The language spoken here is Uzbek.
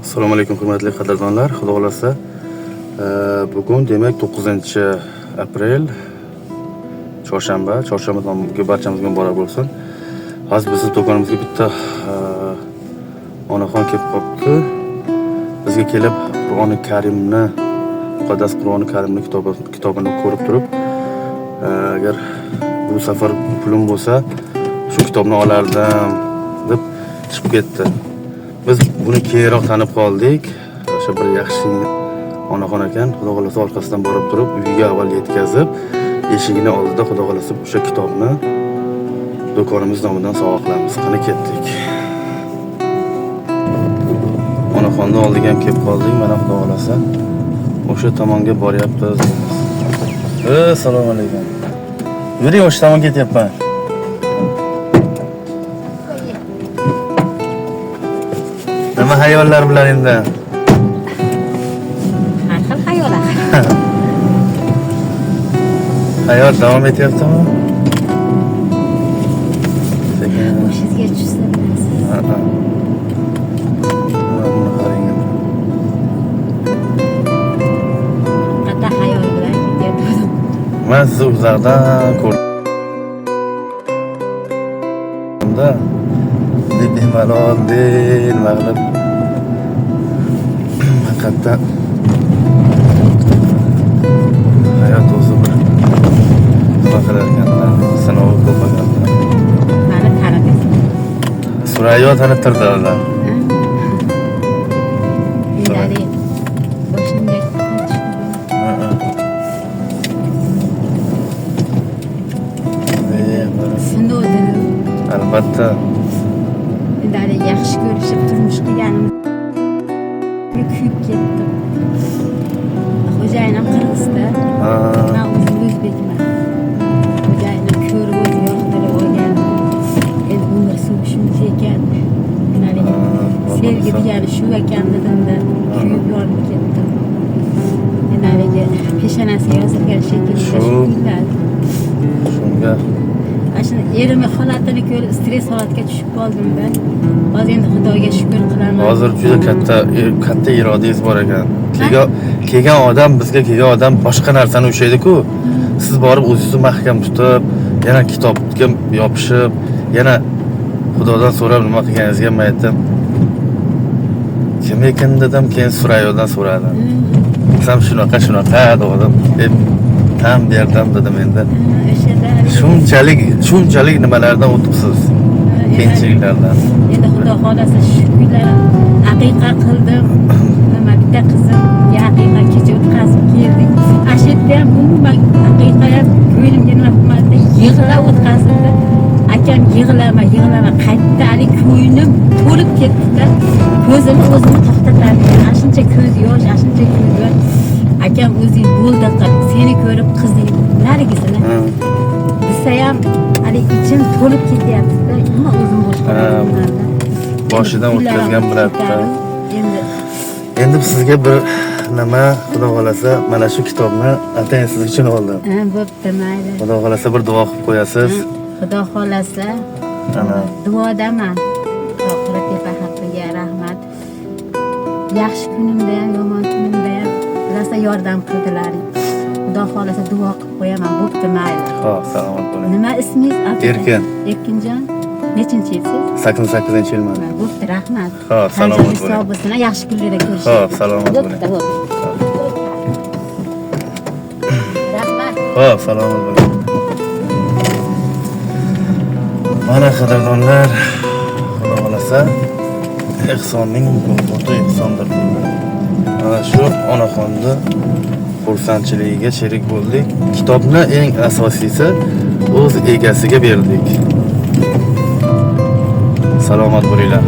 Assalomu alaykum hurmatli qadrdonlar. Xudo xolasa bugun demak 9-aprel chorshanba. Chorshanbaga barchamizga muborak bo'lsin. Hozir bizning do'konimizga bitta onaxon kelib qolibdi. Bizga kelib Qur'oni Karimni, muqaddas Qur'oni Karimni kitobini ko'rib turib, agar bu safar pulim bo'lsa, shu kitobni olardim deb chiqib ketdi. Biz buni keyinroq tanib qoldik. O'sha bir yaxshi onaxon ekan. Xudo xolasa orqasidan borib turib, uyiga avval yetkazib, eshigini oldida xudo xolasa o'sha kitobni do'konimiz nomidan sovg'a qilamiz. Qani ketdik. Onaxonni oldiga ham kelib qoldik. Mana xudo xolasa o'sha tomonga boryapmiz. Assalomu alaykum. Yuring, o'sha tomonga ketyapman. Nima hayollar bilan endi? Har xil hayollar. Hayot davom etyaptimi? O'shizga tushsa bilasiz. Qata hayol bilan ketyapman. Men sizni uzoqdan ko'rdimda. Bemalol nima qilib haqiqatdan hayot o'zi bir nima qilar ekanda, sanovi ko'p ekanda. Mani tanidingiz. Surayyo tanittirdilar. Ya'ni boshimga sinuvdim. Albatta. Dali yaxshi ko'rishib turmush qilganim kuyib ketdim. Xo'jayinim qirg'izda. Men o'zim o'zbekman. Xo'jayinim ko'rib o'zi yoqtirib olgan. Endi umr suvi shuncha ekan. Sevgi degani shu ekan dedimda kuyib yonib ketdim. Endi peshonasiga yozilgan shekilli shu kunlar. Shunga Ashuna erimning holatini ko'rib stress holatga tushib qoldim-da. Hozir endi Xudoga shukr qilaman. hozir juda katta irodangiz bor ekan. Kelgan odam, bizga kelgan odam boshqa narsani o'shaydi-ku. Siz borib o'zingizni mahkam tutib, yana kitobga yopishib, yana Xudodan so'rab nima qilganingizga men aytdim. Kim ekan dedim, keyin Surayyodan so'radim. Sam shunaqa dedim. Tam berdim dedim endi. Shunchalik nimalardan o'tibsiz. Qiyinchiliklardan. Endi Xudo xolasa shu kunlar aqiqa qildim. Nima bitta qizim aqiqa kecha o'tkazib keldik. Ashitda ham umuman aqiqa ham ko'nglimga nima qilmadi, yig'lab o'tkazdi. Akam yig'lama qaytdi, ali ko'nglim to'lib ketdi-da. Ko'zimni o'zim to'xtatadi. Ashuncha ko'z yosh. Akam o'zing bo'ldi qil, seni ko'rib qizing narigisini. Desa ham ali ichim to'lib ketyapti-da. Nima o'zim boshqa. Boshidan o'tkazgan biladi-da. Endi sizga bir nima Xudo xolasa mana shu kitobni atayin siz uchun oldim. Bo'pti, mayli. Xudo xolasa bir duo qilib qo'yasiz. Xudo xolasa duodaman. Oxira tepa haqqiga rahmat. Yaxshi kunimda ham, yomon kunimda ham rosa yordam qildilaring. Xudo xolasa duo qilib qo'yaman. Bo'pti, mayli. Xo'p, salomat bo'ling. Nima ismingiz? Erkin. Erkinjon. Nechinchi yilsiz? 88-yilman. Bo'pti, rahmat. Xo'p, salomat bo'ling. Sog' bo'lsin, yaxshi kunlarda ko'rishamiz. Xo'p, salomat bo'ling. Rahmat. Xo'p, salomat bo'ling. Mana qadrdonlar, Xudo xolasa ehsonning mukofoti ehsondir. Mana shu onaxonni xursandchiligiga sherik bo'ldik. Kitobni eng asosiysi o'z egasiga berdik. Salomat bo'linglar.